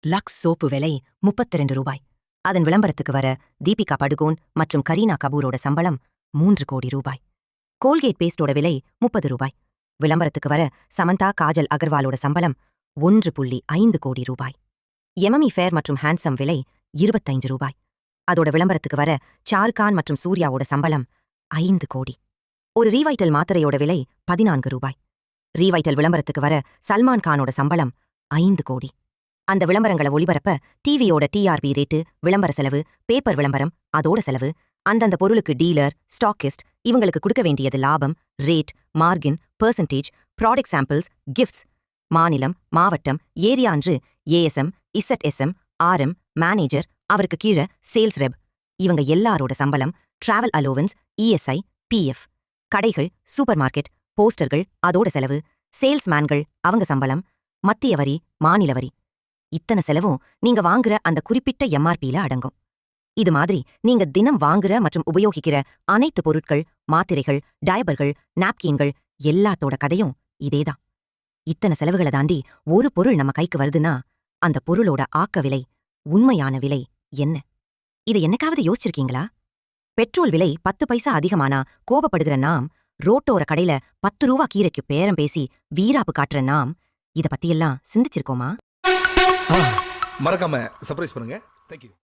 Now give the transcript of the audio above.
Lux soap விலை 32 ரூபாய். அதன் விளம்பரத்துக்கு வர தீபிகா படுகோன் மற்றும் கரீனா கபூரோட சம்பளம் 3 கோடி ரூபாய். கோல்கேட் பேஸ்டோட விலை 30 ரூபாய். விளம்பரத்துக்கு வர சமந்தா காஜல் அகர்வாலோட சம்பளம் 1.5 கோடி ரூபாய். எமமி ஃபேர் மற்றும் ஹேண்ட்ஸம் விலை 25 ரூபாய். அதோட விளம்பரத்துக்கு வர சாருகான் மற்றும் சூர்யாவோட சம்பளம் 5 கோடி. ஒரு ரீவைட்டல் மாத்திரையோட விலை 14 ரூபாய். ரீவைட்டல் விளம்பரத்துக்கு வர சல்மான் கானோட சம்பளம் 5 கோடி. அந்த விளம்பரங்களை ஒளிபரப்ப டிவியோட டிஆர்பி ரேட்டு, விளம்பர செலவு, பேப்பர் விளம்பரம், அதோட செலவு, அந்தந்த பொருளுக்கு டீலர், ஸ்டாக்கிஸ்ட் இவங்களுக்கு கொடுக்க வேண்டியது லாபம், rate, margin, percentage, product samples, gifts, மாநிலம், மாவட்டம், ஏரியான்று ஏஎஸ்எம், இசட்எஸ்எம், ஆர்எம், மேனேஜர், அவருக்கு கீழே சேல்ஸ் ரெப், இவங்க எல்லாரோட சம்பளம், டிராவல் அலோவன்ஸ், இஎஸ்ஐ, பிஎஃப், கடைகள், சூப்பர் மார்க்கெட், போஸ்டர்கள், அதோட செலவு, சேல்ஸ்மேன்கள், அவங்க சம்பளம், மத்திய வரி, மாநில வரி, இத்தனை செலவும் நீங்க வாங்குற அந்த குறிப்பிட்ட எம்ஆர்பியில அடங்கும். இது மாதிரி நீங்க தினம் வாங்குற மற்றும் உபயோகிக்கிற அனைத்து பொருட்கள், மாத்திரைகள், டயபர்கள், நாப்கின்கள் எல்லாத்தோட கதையும் இதேதான். இத்தனை செலவுகளை தாண்டி ஒரு பொருள் நம்ம கைக்கு வருதுன்னா அந்த பொருளோட ஆக்க விலை, உண்மையான விலை என்ன? இது என்னைக்காவது யோசிச்சிருக்கீங்களா? பெட்ரோல் விலை 10 பைசா அதிகமானா கோபப்படுகிற நாம், ரோட்டோர கடையில 10 ரூபா கீரைக்கு பேரம் பேசி வீராப்பு காட்டுற நாம், இத பத்தியெல்லாம் சிந்திச்சிருக்கோமா? மறக்காம சர்ப்ரைஸ் பண்ணுங்க. தேங்க்யூ.